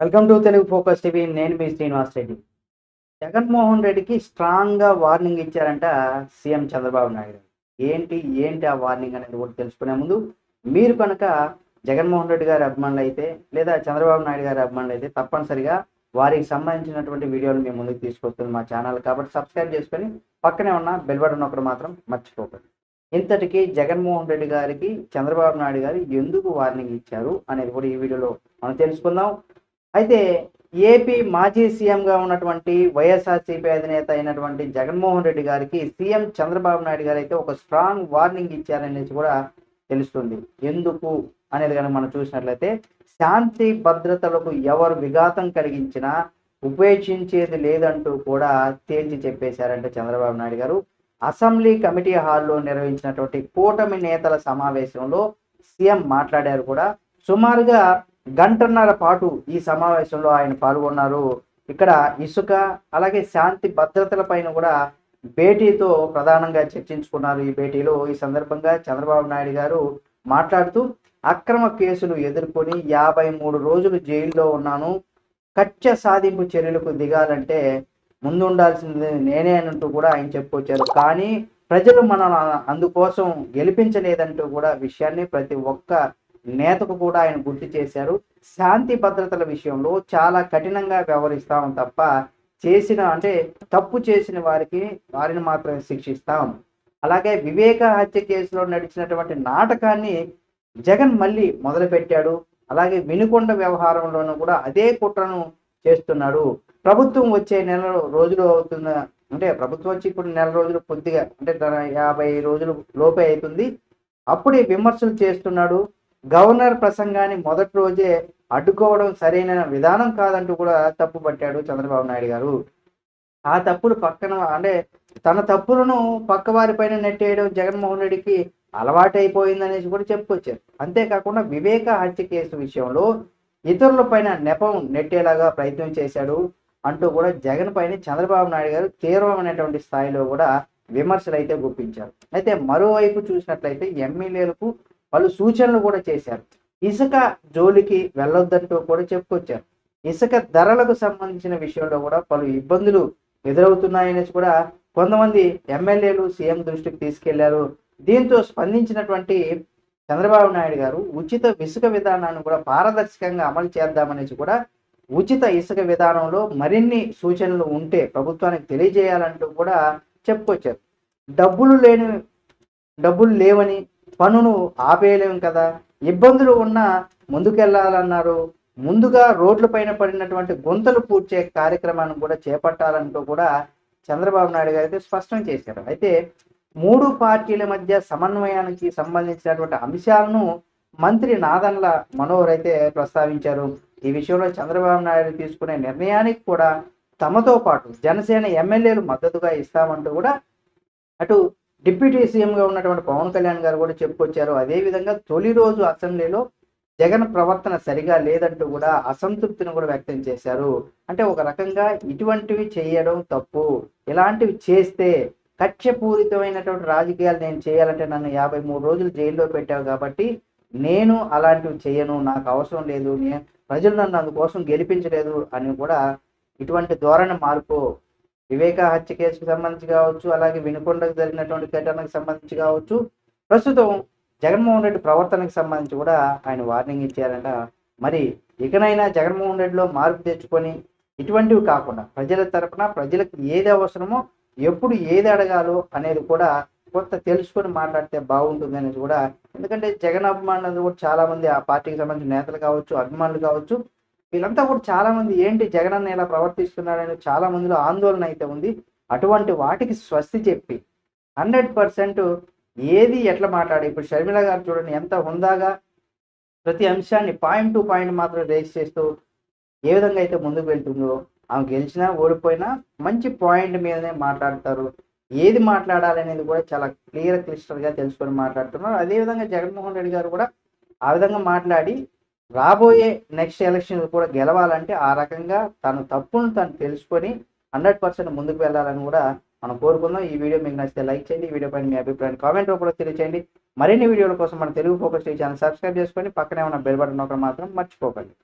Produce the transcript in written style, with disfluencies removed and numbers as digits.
Welcome to Telugu focus TV. నేను మీ శ్రీనివాస్ రెడ్డి. జగన్మోహన్ రెడ్డికి స్ట్రాంగ్‌గా వార్నింగ్ ఇచ్చారంట సీఎం చంద్రబాబు నాయుడు గారు. ఏంటి ఆ వార్నింగ్ అనేది కూడా తెలుసుకునే ముందు మీరు కనుక జగన్మోహన్ రెడ్డి గారి అభిమానులైతే లేదా చంద్రబాబు నాయుడు గారి అభిమానులైతే తప్పనిసరిగా వారికి సంబంధించినటువంటి వీడియోలు మీ ముందుకు తీసుకొస్తుంది మా ఛానల్. కాబట్టి సబ్స్క్రైబ్ చేసుకొని పక్కనే ఉన్న బెల్ బటన్ నొక్కడం మాత్రం మర్చిపోకండి. ఇంతటికి జగన్మోహన్ రెడ్డి గారికి చంద్రబాబు నాయుడు గారు ఎందుకు వార్నింగ్ ఇచ్చారు అనేది కూడా ఈ వీడియోలో మనం తెలుసుకుందాం. అయితే ఏపీ మాజీ సీఎంగా ఉన్నటువంటి వైఎస్ఆర్సీపీ అధినేత అయినటువంటి జగన్మోహన్ రెడ్డి గారికి సీఎం చంద్రబాబు నాయుడు గారు అయితే ఒక స్ట్రాంగ్ వార్నింగ్ ఇచ్చారనేసి కూడా తెలుస్తుంది. ఎందుకు అనేది కనుక మనం చూసినట్లయితే, శాంతి భద్రతలకు ఎవరు విఘాతం కలిగించినా ఉపేక్షించేది లేదంటూ కూడా తేల్చి చెప్పేశారంటే చంద్రబాబు నాయుడు గారు. అసెంబ్లీ కమిటీ హాల్లో నిర్వహించినటువంటి కూటమి నేతల సమావేశంలో సీఎం మాట్లాడారు కూడా. సుమారుగా గంటన్నర పాటు ఈ సమావేశంలో ఆయన పాల్గొన్నారు. ఇక్కడ ఇసుక అలాగే శాంతి భద్రతల పైన కూడా భేటీతో ప్రధానంగా చర్చించుకున్నారు. ఈ భేటీలో ఈ సందర్భంగా చంద్రబాబు నాయుడు గారు మాట్లాడుతూ, అక్రమ కేసులు ఎదుర్కొని 53 రోజులు జైల్లో ఉన్నాను, కక్ష సాధింపు చర్యలకు దిగాలంటే ముందుండాల్సింది నేనే అంటూ కూడా ఆయన చెప్పుకొచ్చారు. కానీ ప్రజలు మనల్ని అందుకోసం గెలిపించలేదంటూ కూడా విషయాన్ని ప్రతి ఒక్క నేతకు కూడా ఆయన గుర్తు చేశారు. శాంతి భద్రతల విషయంలో చాలా కఠినంగా వ్యవహరిస్తాం తప్ప తప్పు చేసిన వారిని మాత్రమే శిక్షిస్తాం. అలాగే వివేక హత్య కేసులో నడిచినటువంటి నాటకాన్ని జగన్ మళ్ళీ మొదలుపెట్టాడు. అలాగే వినుకొండ వ్యవహారంలోనూ కూడా అదే కుట్రను చేస్తున్నాడు. ప్రభుత్వం వచ్చే నెల రోజులు అవుతున్న ప్రభుత్వం వచ్చి ఇప్పుడు నెల రోజులు కొద్దిగా 50 రోజులు లోపే అవుతుంది. అప్పుడే విమర్శలు చేస్తున్నాడు. గవర్నర్ ప్రసంగాన్ని మొదటి రోజే అడ్డుకోవడం సరైన విధానం కాదంటూ కూడా తప్పు పట్టాడు చంద్రబాబు నాయుడు గారు. ఆ తప్పులు తన తప్పులను పక్కవారి పైన నెట్టేయడం జగన్మోహన్ రెడ్డికి అలవాటైపోయిందనేసి కూడా చెప్పుకొచ్చారు. అంతేకాకుండా వివేక హత్య కేసు విషయంలో ఇతరుల పైన నెపం నెట్టేలాగా ప్రయత్నం చేశాడు అంటూ కూడా జగన్ పైన చంద్రబాబు నాయుడు గారు తీవ్రమైనటువంటి స్థాయిలో కూడా విమర్శలు అయితే గుప్పించారు. అయితే మరోవైపు చూసినట్లయితే ఎమ్మెల్యేలకు పలు సూచనలు కూడా చేశారు. ఇసుక జోలికి వెళ్ళొద్దంటూ కూడా చెప్పుకొచ్చారు. ఇసుక ధరలకు సంబంధించిన విషయంలో కూడా పలు ఇబ్బందులు ఎదురవుతున్నాయనేసి కూడా కొంతమంది ఎమ్మెల్యేలు సీఎం దృష్టికి తీసుకెళ్లారు. దీంతో స్పందించినటువంటి చంద్రబాబు నాయుడు గారు ఉచిత ఇసుక విధానాన్ని కూడా పారదర్శకంగా అమలు చేద్దామనేసి కూడా ఉచిత ఇసుక విధానంలో మరిన్ని సూచనలు ఉంటే ప్రభుత్వానికి తెలియజేయాలంటూ కూడా చెప్పుకొచ్చారు. డబ్బులు లేవని పనును ఆపేయలేము కదా, ఇబ్బందులు ఉన్నా ముందుకెళ్లాలన్నారు. ముందుగా రోడ్ల పైన పడినటువంటి గుంతలు పూడ్చే కార్యక్రమాన్ని కూడా చేపట్టాలంటూ కూడా చంద్రబాబు నాయుడు గారు అయితే స్పష్టం చేశారు. అయితే 3 పార్టీల మధ్య సమన్వయానికి సంబంధించినటువంటి అంశాలను మంత్రి నాదన్ల మనోహర్ అయితే ప్రస్తావించారు. ఈ విషయంలో చంద్రబాబు నాయుడు తీసుకునే నిర్ణయానికి కూడా తమతో పాటు జనసేన ఎమ్మెల్యేలు మద్దతుగా ఇస్తామంటూ కూడా అటు డిప్యూటీ సీఎంగా ఉన్నటువంటి పవన్ కళ్యాణ్ గారు కూడా చెప్పుకొచ్చారు. అదేవిధంగా తొలి రోజు అసెంబ్లీలో జగన్ ప్రవర్తన సరిగా లేదంటూ కూడా అసంతృప్తిని కూడా వ్యక్తం చేశారు. ఒక రకంగా ఇటువంటివి చేయడం తప్పు, ఇలాంటివి చేస్తే కక్షపూరితమైనటువంటి రాజకీయాలు నేను చేయాలంటే నన్ను 53 రోజులు జైల్లో పెట్టావు కాబట్టి నేను అలాంటివి చేయను, నాకు అవసరం లేదు, ప్రజలు నన్ను అందుకోసం గెలిపించలేదు అని కూడా ఇటువంటి ధోరణి మార్పు వివేక హత్య కేసుకు సంబంధించి కావచ్చు, అలాగే వినుకొండకు జరిగినటువంటి ఘటనకు సంబంధించి కావచ్చు, ప్రస్తుతం జగన్మోహన్ రెడ్డి ప్రవర్తనకు సంబంధించి కూడా ఆయన వార్నింగ్ ఇచ్చారంట. మరి ఇకనైనా జగన్మోహన్ రెడ్డిలో మార్పు తెచ్చుకొని ఇటువంటివి కాకుండా ప్రజల తరపున ప్రజలకు ఏది అవసరమో ఎప్పుడు ఏది అడగాలో అనేది కూడా కొంత తెలుసుకొని మాట్లాడితే బాగుంటుంది అనేది కూడా. ఎందుకంటే జగన్ అభిమానులు కూడా చాలా మంది ఆ పార్టీకి సంబంధించిన నేతలు కావచ్చు, అభిమానులు కావచ్చు, వీళ్ళంతా కూడా చాలా మంది ఏంటి జగన్ అన్న ఇలా ప్రవర్తిస్తున్నారని చాలా మందిలో ఆందోళన అయితే ఉంది. అటువంటి వాటికి స్వస్తి చెప్పి 100% ఏది ఎట్లా మాట్లాడి, ఇప్పుడు షర్మిల గారు చూడండి ఎంత హుందాగా ప్రతి అంశాన్ని పాయింట్ టు పాయింట్ మాత్రం రేస్ చేస్తూ ఏ విధంగా అయితే ముందుకు వెళ్తుందో, ఆమె గెలిచినా ఓడిపోయినా మంచి పాయింట్ మీదనే మాట్లాడతారు. ఏది మాట్లాడాలనేది కూడా చాలా క్లిస్టర్గా తెలుసుకొని మాట్లాడుతున్నారు. అదేవిధంగా జగన్మోహన్ రెడ్డి గారు కూడా ఆ విధంగా మాట్లాడి రాబోయే నెక్స్ట్ ఎలక్షన్ కూడా గెలవాలంటే ఆ రకంగా తన తప్పును తను తెలుసుకొని 100% ముందుకు వెళ్ళాలని కూడా మనం కోరుకుందాం. ఈ వీడియో మీకు నచ్చితే లైక్ చేయండి. ఈ వీడియో పైన మీ అభిప్రాయాన్ని కామెంట్ రూపంలో తెలియజేయండి. మరిన్ని వీడియోల కోసం మన Telugu focus TV channel subscribe చేసుకొని పక్కనే ఉన్న బెల్ బటన్ నొక్కడం మాత్రం మర్చిపోకండి.